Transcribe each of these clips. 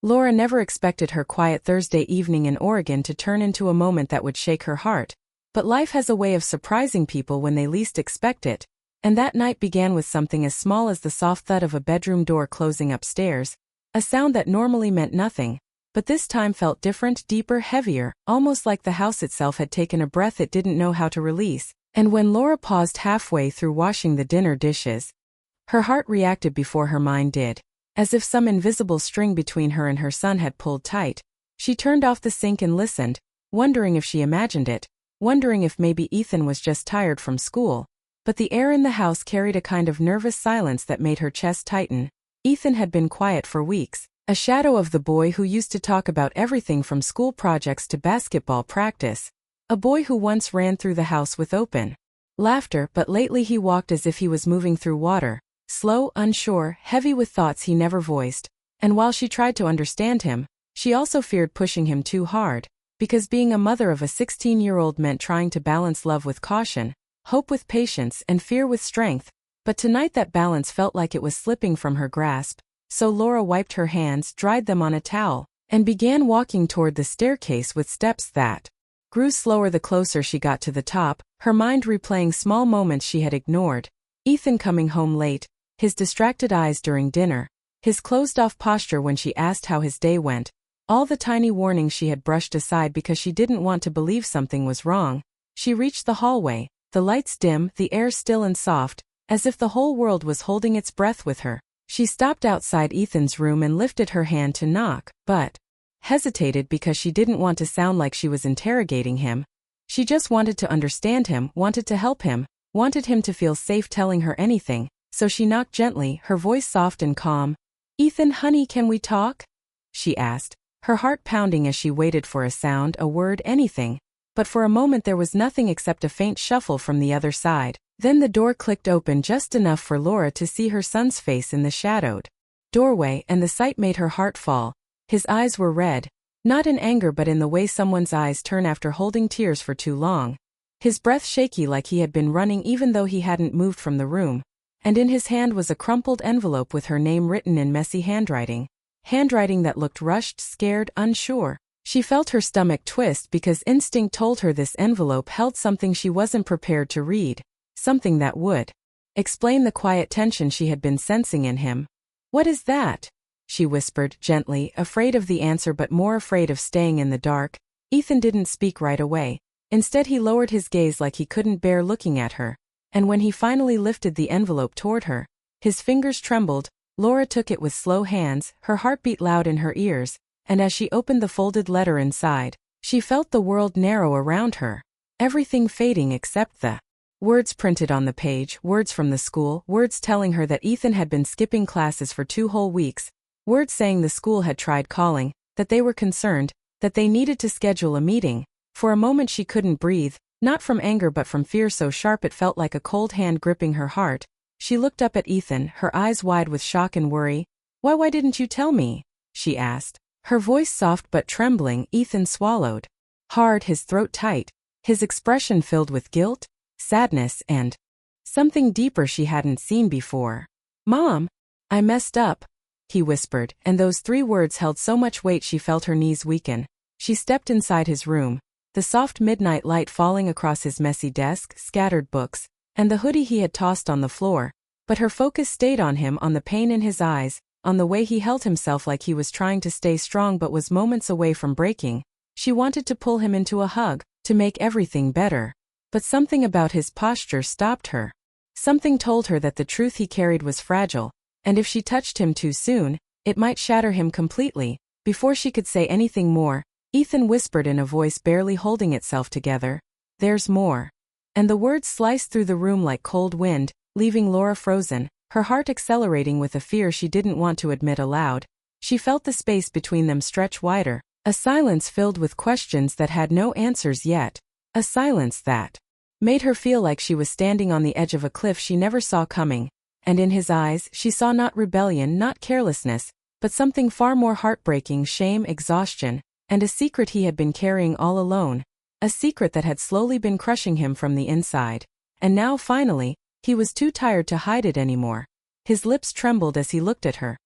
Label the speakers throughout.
Speaker 1: Laura never expected her quiet Thursday evening in Oregon to turn into a moment that would shake her heart. But life has a way of surprising people when they least expect it, and that night began with something as small as the soft thud of a bedroom door closing upstairs, a sound that normally meant nothing, but this time felt different, deeper, heavier, almost like the house itself had taken a breath it didn't know how to release. And when Laura paused halfway through washing the dinner dishes, her heart reacted before her mind did. As if some invisible string between her and her son had pulled tight, she turned off the sink and listened, wondering if she imagined it, wondering if maybe Ethan was just tired from school. But the air in the house carried a kind of nervous silence that made her chest tighten. Ethan had been quiet for weeks, a shadow of the boy who used to talk about everything from school projects to basketball practice. A boy who once ran through the house with open laughter, but lately he walked as if he was moving through water, slow, unsure, heavy with thoughts he never voiced. And while she tried to understand him, she also feared pushing him too hard, because being a mother of a 16-year-old meant trying to balance love with caution, hope with patience, and fear with strength. But tonight that balance felt like it was slipping from her grasp, so Laura wiped her hands, dried them on a towel, and began walking toward the staircase with steps that grew slower the closer she got to the top, her mind replaying small moments she had ignored. Ethan coming home late, his distracted eyes during dinner, his closed-off posture when she asked how his day went, all the tiny warnings she had brushed aside because she didn't want to believe something was wrong. She reached the hallway, the lights dim, the air still and soft, as if the whole world was holding its breath with her. She stopped outside Ethan's room and lifted her hand to knock, but hesitated because she didn't want to sound like she was interrogating him. She just wanted to understand him, wanted to help him, wanted him to feel safe telling her anything, so she knocked gently, her voice soft and calm. "Ethan, honey, can we talk?" she asked, her heart pounding as she waited for a sound, a word, anything. But for a moment there was nothing except a faint shuffle from the other side. Then the door clicked open just enough for Laura to see her son's face in the shadowed doorway, and the sight made her heart fall. His eyes were red, not in anger but in the way someone's eyes turn after holding tears for too long. His breath shaky like he had been running even though he hadn't moved from the room. And in his hand was a crumpled envelope with her name written in messy handwriting that looked rushed, scared, unsure. She felt her stomach twist because instinct told her this envelope held something she wasn't prepared to read, something that would explain the quiet tension she had been sensing in him. "What is that?" she whispered gently, afraid of the answer but more afraid of staying in the dark. Ethan didn't speak right away. Instead he lowered his gaze like he couldn't bear looking at her, and when he finally lifted the envelope toward her, his fingers trembled. Laura took it with slow hands, her heartbeat loud in her ears, and as she opened the folded letter inside, she felt the world narrow around her, everything fading except the words printed on the page, words from the school, words telling her that Ethan had been skipping classes for 2 whole weeks, words saying the school had tried calling, that they were concerned, that they needed to schedule a meeting. For a moment she couldn't breathe, not from anger but from fear so sharp it felt like a cold hand gripping her heart. She looked up at Ethan, her eyes wide with shock and worry. Why didn't you tell me?" she asked. Her voice soft but trembling. Ethan swallowed hard, his throat tight, his expression filled with guilt, sadness, and something deeper she hadn't seen before. "Mom, I messed up," he whispered, and those 3 words held so much weight she felt her knees weaken. She stepped inside his room, the soft midnight light falling across his messy desk, scattered books, and the hoodie he had tossed on the floor, but her focus stayed on him, on the pain in his eyes, on the way he held himself like he was trying to stay strong but was moments away from breaking. She wanted to pull him into a hug, to make everything better. But something about his posture stopped her. Something told her that the truth he carried was fragile, and if she touched him too soon, it might shatter him completely. Before she could say anything more, Ethan whispered in a voice barely holding itself together, "There's more." And the words sliced through the room like cold wind, leaving Laura frozen, her heart accelerating with a fear she didn't want to admit aloud. She felt the space between them stretch wider, a silence filled with questions that had no answers yet, a silence that made her feel like she was standing on the edge of a cliff she never saw coming. And in his eyes she saw not rebellion, not carelessness, but something far more heartbreaking, shame, exhaustion, and a secret he had been carrying all alone, a secret that had slowly been crushing him from the inside. And now finally, he was too tired to hide it anymore. His lips trembled as he looked at her.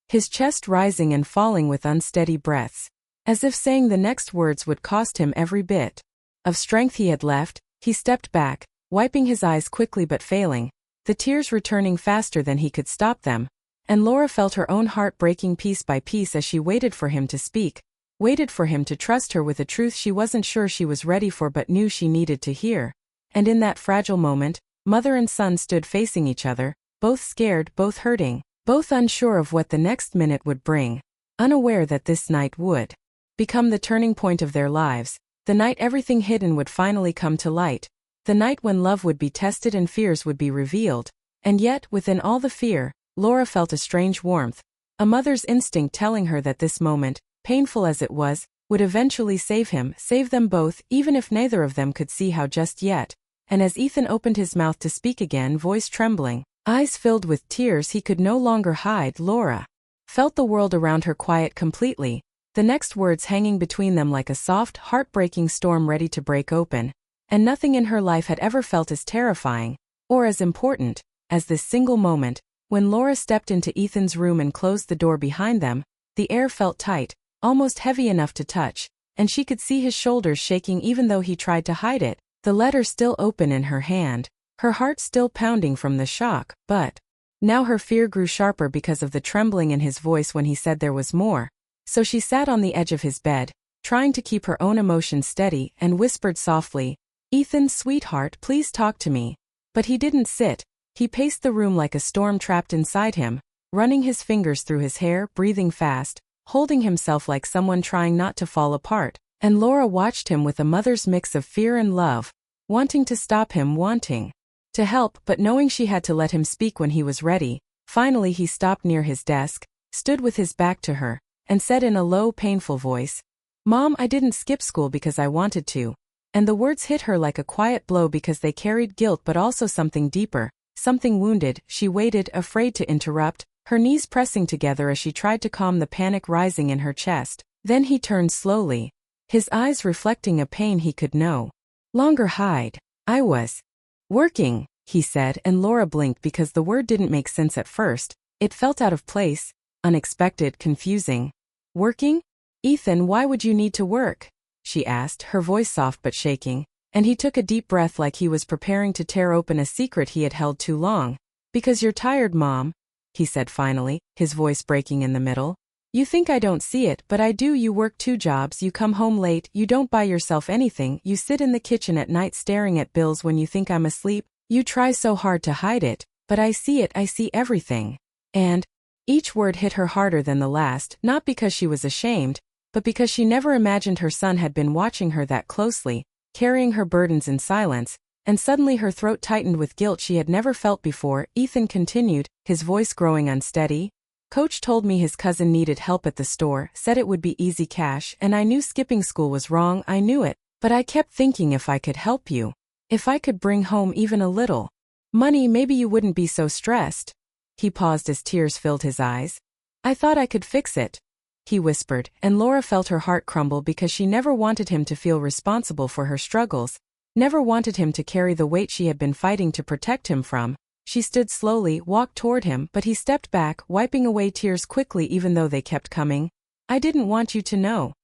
Speaker 1: his chest rising and falling with unsteady breaths. As if saying the next words would cost him every bit of strength he had left, he stepped back, wiping his eyes quickly but failing, the tears returning faster than he could stop them, and Laura felt her own heart breaking piece by piece as she waited for him to speak, waited for him to trust her with a truth she wasn't sure she was ready for but knew she needed to hear. And in that fragile moment, mother and son stood facing each other, both scared, both hurting, both unsure of what the next minute would bring, unaware that this night would become the turning point of their lives, the night everything hidden would finally come to light, the night when love would be tested and fears would be revealed. And yet, within all the fear, Laura felt a strange warmth, a mother's instinct telling her that this moment, painful as it was, would eventually save him, save them both, even if neither of them could see how just yet. And as Ethan opened his mouth to speak again, voice trembling, eyes filled with tears he could no longer hide, Laura felt the world around her quiet completely, the next words hanging between them like a soft, heartbreaking storm ready to break open, and nothing in her life had ever felt as terrifying, or as important, as this single moment. When Laura stepped into Ethan's room and closed the door behind them, the air felt tight, almost heavy enough to touch, and she could see his shoulders shaking even though he tried to hide it, the letter still open in her hand, her heart still pounding from the shock, but now her fear grew sharper because of the trembling in his voice when he said there was more. So she sat on the edge of his bed, trying to keep her own emotions steady, and whispered softly, "Ethan, sweetheart, please talk to me." But he didn't sit. He paced the room like a storm trapped inside him, running his fingers through his hair, breathing fast, holding himself like someone trying not to fall apart. And Laura watched him with a mother's mix of fear and love, wanting to stop him, wanting to help, but knowing she had to let him speak when he was ready. Finally he stopped near his desk, stood with his back to her, and said in a low, painful voice, "Mom, I didn't skip school because I wanted to." And the words hit her like a quiet blow because they carried guilt but also something deeper, something wounded. She waited, afraid to interrupt, her knees pressing together as she tried to calm the panic rising in her chest. Then he turned slowly, his eyes reflecting a pain he could no longer hide. "I was working," he said, and Laura blinked because the word didn't make sense at first. It felt out of place, unexpected, confusing. "Working? Ethan, why would you need to work?" she asked, her voice soft but shaking, and he took a deep breath like he was preparing to tear open a secret he had held too long. "Because you're tired, Mom," he said finally, his voice breaking in the middle. "You think I don't see it, but I do. You work 2 jobs, you come home late, you don't buy yourself anything, you sit in the kitchen at night staring at bills when you think I'm asleep, you try so hard to hide it, but I see it, I see everything." And each word hit her harder than the last, not because she was ashamed, but because she never imagined her son had been watching her that closely, carrying her burdens in silence, and suddenly her throat tightened with guilt she had never felt before. Ethan continued, his voice growing unsteady. "Coach told me his cousin needed help at the store, said it would be easy cash, and I knew skipping school was wrong, I knew it, but I kept thinking if I could help you, if I could bring home even a little money, maybe you wouldn't be so stressed." He paused as tears filled his eyes. "I thought I could fix it," he whispered, and Laura felt her heart crumble because she never wanted him to feel responsible for her struggles, never wanted him to carry the weight she had been fighting to protect him from. She stood slowly, walked toward him, but he stepped back, wiping away tears quickly even though they kept coming. "I didn't want you to know,"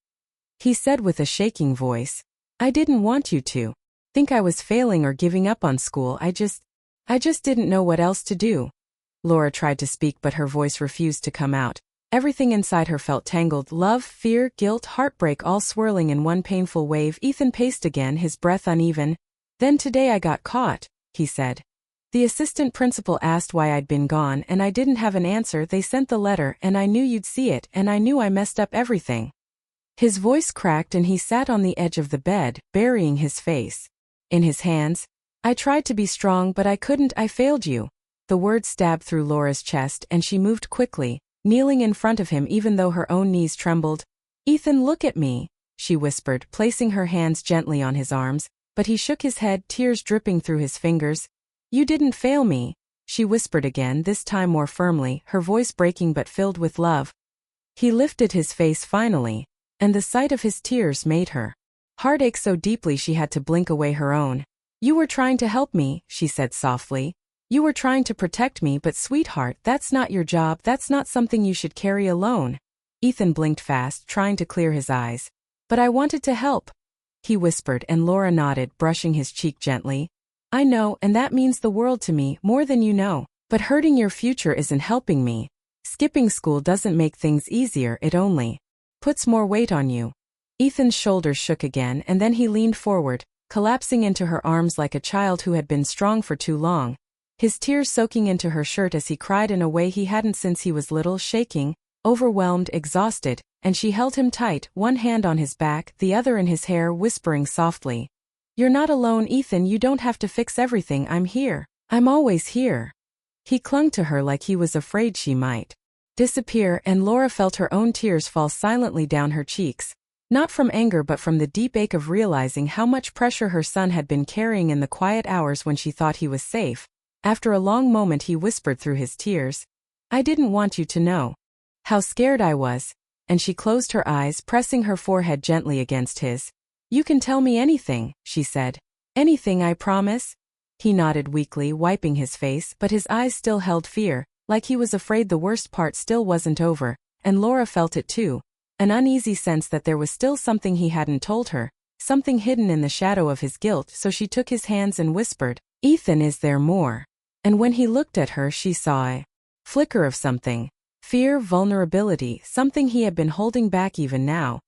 Speaker 1: he said with a shaking voice. "I didn't want you to think I was failing or giving up on school. I just didn't know what else to do." Laura tried to speak but her voice refused to come out. Everything inside her felt tangled, love, fear, guilt, heartbreak all swirling in one painful wave. Ethan paced again, his breath uneven. "Then today I got caught," he said. "The assistant principal asked why I'd been gone and I didn't have an answer. They sent the letter and I knew you'd see it and I knew I messed up everything." His voice cracked and he sat on the edge of the bed, burying his face in his hands. "I tried to be strong but I couldn't, I failed you." The words stabbed through Laura's chest and she moved quickly, kneeling in front of him even though her own knees trembled. "Ethan, look at me," she whispered, placing her hands gently on his arms, but he shook his head, tears dripping through his fingers. "You didn't fail me," she whispered again, this time more firmly, her voice breaking but filled with love. He lifted his face finally, and the sight of his tears made her heart ache so deeply she had to blink away her own. "You were trying to help me," she said softly. You were trying to protect me, but sweetheart, that's not your job, that's not something you should carry alone. Ethan blinked fast, trying to clear his eyes. But I wanted to help, he whispered, and Laura nodded, brushing his cheek gently. I know, and that means the world to me, more than you know. But hurting your future isn't helping me. Skipping school doesn't make things easier, it only puts more weight on you. Ethan's shoulders shook again, and then he leaned forward, collapsing into her arms like a child who had been strong for too long. His tears soaking into her shirt as he cried in a way he hadn't since he was little, shaking, overwhelmed, exhausted, and she held him tight, one hand on his back, the other in his hair, whispering softly. You're not alone, Ethan, you don't have to fix everything, I'm here. I'm always here. He clung to her like he was afraid she might disappear, and Laura felt her own tears fall silently down her cheeks. Not from anger but from the deep ache of realizing how much pressure her son had been carrying in the quiet hours when she thought he was safe. After a long moment he whispered through his tears, I didn't want you to know how scared I was, and she closed her eyes, pressing her forehead gently against his. You can tell me anything, she said. Anything, I promise. He nodded weakly, wiping his face, but his eyes still held fear, like he was afraid the worst part still wasn't over, and Laura felt it too, an uneasy sense that there was still something he hadn't told her, something hidden in the shadow of his guilt. So she took his hands and whispered, Ethan, is there more? And when he looked at her she saw a flicker of something. Fear, vulnerability, something he had been holding back even now.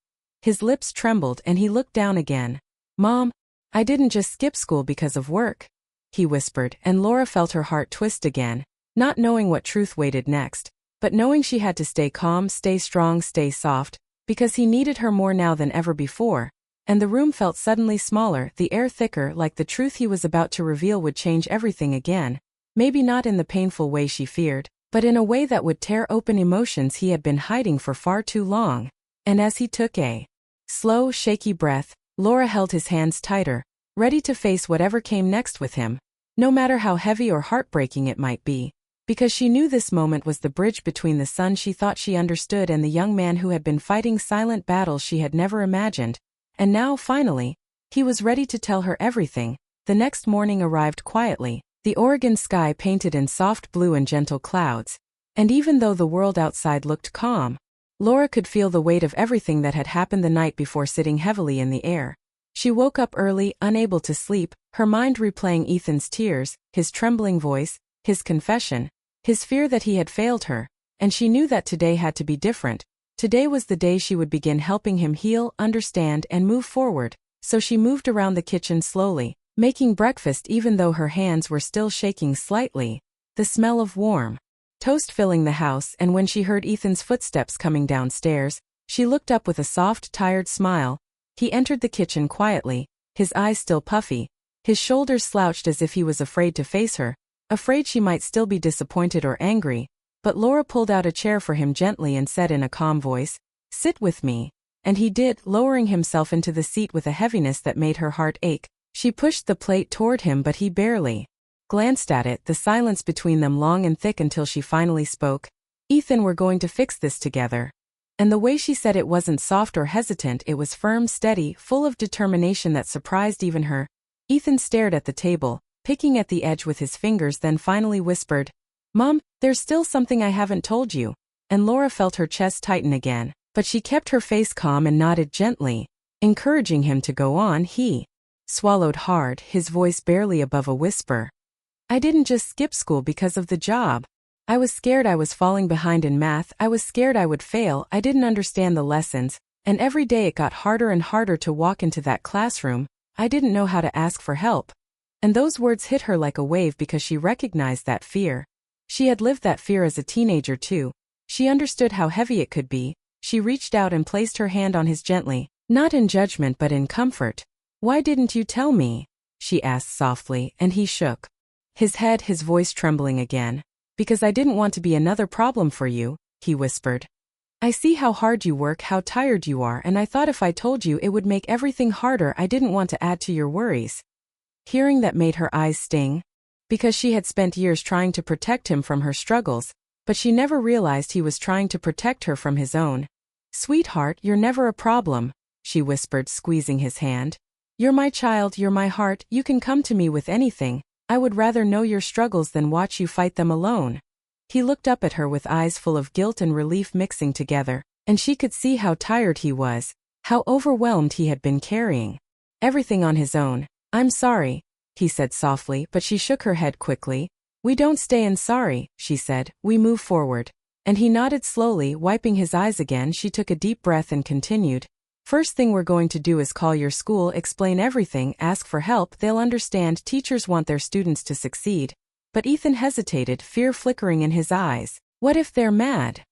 Speaker 1: His lips trembled and he looked down again. Mom, I didn't just skip school because of work, he whispered, and Laura felt her heart twist again, not knowing what truth waited next, but knowing she had to stay calm, stay strong, stay soft, because he needed her more now than ever before. And the room felt suddenly smaller, the air thicker, like the truth he was about to reveal would change everything again. Maybe not in the painful way she feared, but in a way that would tear open emotions he had been hiding for far too long. And as he took a slow, shaky breath, Laura held his hands tighter, ready to face whatever came next with him, no matter how heavy or heartbreaking it might be, because she knew this moment was the bridge between the son she thought she understood and the young man who had been fighting silent battles she had never imagined. And now, finally, he was ready to tell her everything. The next morning arrived quietly, the Oregon sky painted in soft blue and gentle clouds, and even though the world outside looked calm, Laura could feel the weight of everything that had happened the night before sitting heavily in the air. She woke up early, unable to sleep, her mind replaying Ethan's tears, his trembling voice, his confession, his fear that he had failed her, and she knew that today had to be different. Today was the day she would begin helping him heal, understand, and move forward. So she moved around the kitchen slowly, making breakfast even though her hands were still shaking slightly, the smell of warm toast filling the house, and when she heard Ethan's footsteps coming downstairs, she looked up with a soft, tired smile. He entered the kitchen quietly, his eyes still puffy, his shoulders slouched as if he was afraid to face her, afraid she might still be disappointed or angry. But Laura pulled out a chair for him gently and said in a calm voice, Sit with me. And he did, lowering himself into the seat with a heaviness that made her heart ache. She pushed the plate toward him, but he barely glanced at it, the silence between them long and thick until she finally spoke. Ethan, we're going to fix this together. And the way she said it wasn't soft or hesitant, it was firm, steady, full of determination that surprised even her. Ethan stared at the table, picking at the edge with his fingers, then finally whispered, Mom, there's still something I haven't told you. And Laura felt her chest tighten again, but she kept her face calm and nodded gently, encouraging him to go on. He swallowed hard, his voice barely above a whisper. I didn't just skip school because of the job. I was scared I was falling behind in math, I was scared I would fail, I didn't understand the lessons, and every day it got harder and harder to walk into that classroom. I didn't know how to ask for help. And those words hit her like a wave because she recognized that fear. She had lived that fear as a teenager too. She understood how heavy it could be. She reached out and placed her hand on his gently, not in judgment but in comfort. Why didn't you tell me? She asked softly, and he shook his head, his voice trembling again. Because I didn't want to be another problem for you, he whispered. I see how hard you work, how tired you are, and I thought if I told you it would make everything harder. I didn't want to add to your worries. Hearing that made her eyes sting, because she had spent years trying to protect him from her struggles, but she never realized he was trying to protect her from his own. Sweetheart, you're never a problem, she whispered, squeezing his hand. You're my child, you're my heart, you can come to me with anything. I would rather know your struggles than watch you fight them alone. He looked up at her with eyes full of guilt and relief mixing together, and she could see how tired he was, how overwhelmed he had been carrying everything on his own. I'm sorry, he said softly, but she shook her head quickly. We don't stay in sorry, she said, we move forward. And he nodded slowly, wiping his eyes again. She took a deep breath and continued. First thing we're going to do is call your school, explain everything, ask for help, they'll understand. Teachers want their students to succeed. But Ethan hesitated, fear flickering in his eyes. What if they're mad?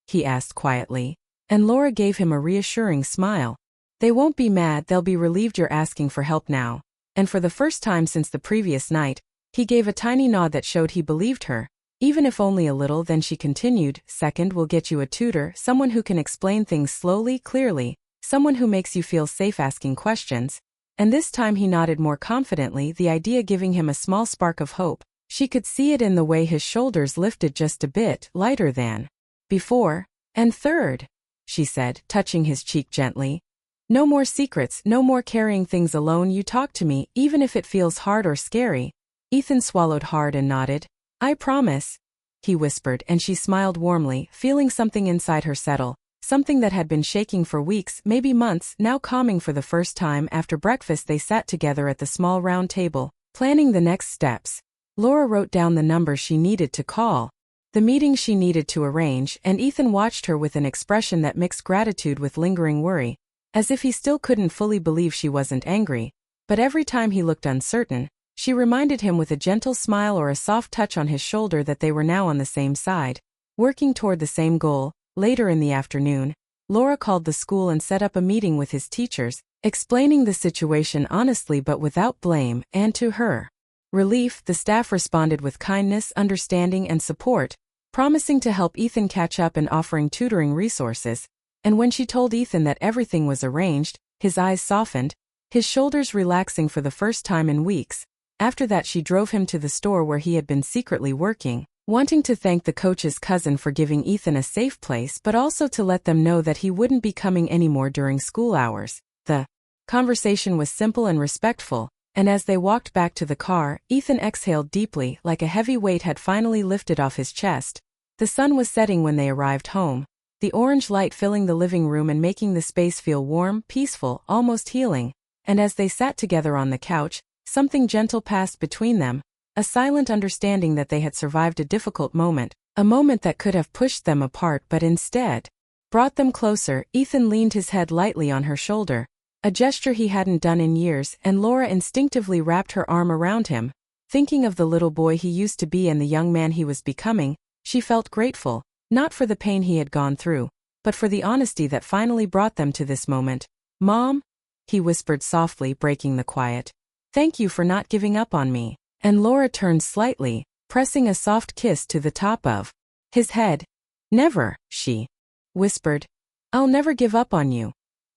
Speaker 1: He asked quietly. And Laura gave him a reassuring smile. They won't be mad, they'll be relieved you're asking for help now. And for the first time since the previous night, he gave a tiny nod that showed he believed her. Even if only a little. Then she continued, second, we'll get you a tutor, someone who can explain things slowly, clearly, someone who makes you feel safe asking questions. And this time he nodded more confidently, the idea giving him a small spark of hope. She could see it in the way his shoulders lifted just a bit, lighter than before. And third, she said, touching his cheek gently. No more secrets, no more carrying things alone. You talk to me, even if it feels hard or scary. Ethan swallowed hard and nodded. I promise, he whispered, and she smiled warmly, feeling something inside her settle, something that had been shaking for weeks, maybe months, now calming for the first time. After breakfast they sat together at the small round table, planning the next steps. Laura wrote down the number she needed to call, the meeting she needed to arrange, and Ethan watched her with an expression that mixed gratitude with lingering worry, as if he still couldn't fully believe she wasn't angry. But every time he looked uncertain, she reminded him with a gentle smile or a soft touch on his shoulder that they were now on the same side, working toward the same goal. Later in the afternoon, Laura called the school and set up a meeting with his teachers, explaining the situation honestly but without blame, and to her relief, the staff responded with kindness, understanding, and support, promising to help Ethan catch up and offering tutoring resources. And when she told Ethan that everything was arranged, his eyes softened, his shoulders relaxing for the first time in weeks. After that she drove him to the store where he had been secretly working, wanting to thank the coach's cousin for giving Ethan a safe place but also to let them know that he wouldn't be coming anymore during school hours. The conversation was simple and respectful, and as they walked back to the car, Ethan exhaled deeply, like a heavy weight had finally lifted off his chest. The sun was setting when they arrived home, the orange light filling the living room and making the space feel warm, peaceful, almost healing. And as they sat together on the couch, something gentle passed between them, a silent understanding that they had survived a difficult moment, a moment that could have pushed them apart but instead brought them closer. Ethan leaned his head lightly on her shoulder, a gesture he hadn't done in years, and Laura instinctively wrapped her arm around him. Thinking of the little boy he used to be and the young man he was becoming, she felt grateful, not for the pain he had gone through, but for the honesty that finally brought them to this moment. Mom? He whispered softly, breaking the quiet. Thank you for not giving up on me. And Laura turned slightly, pressing a soft kiss to the top of his head. Never, she whispered. I'll never give up on you.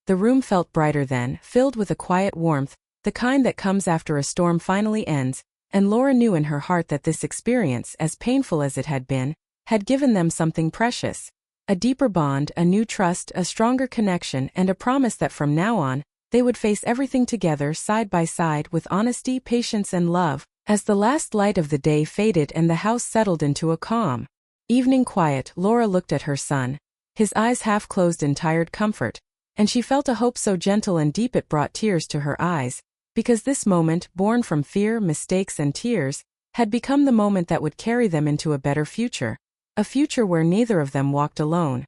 Speaker 1: The room felt brighter then, filled with a quiet warmth, the kind that comes after a storm finally ends, and Laura knew in her heart that this experience, as painful as it had been, had given them something precious. A deeper bond, a new trust, a stronger connection, and a promise that from now on, they would face everything together side by side with honesty, patience, and love. As the last light of the day faded and the house settled into a calm evening quiet, Laura looked at her son, his eyes half closed in tired comfort, and she felt a hope so gentle and deep it brought tears to her eyes, because this moment, born from fear, mistakes, and tears, had become the moment that would carry them into a better future, a future where neither of them walked alone.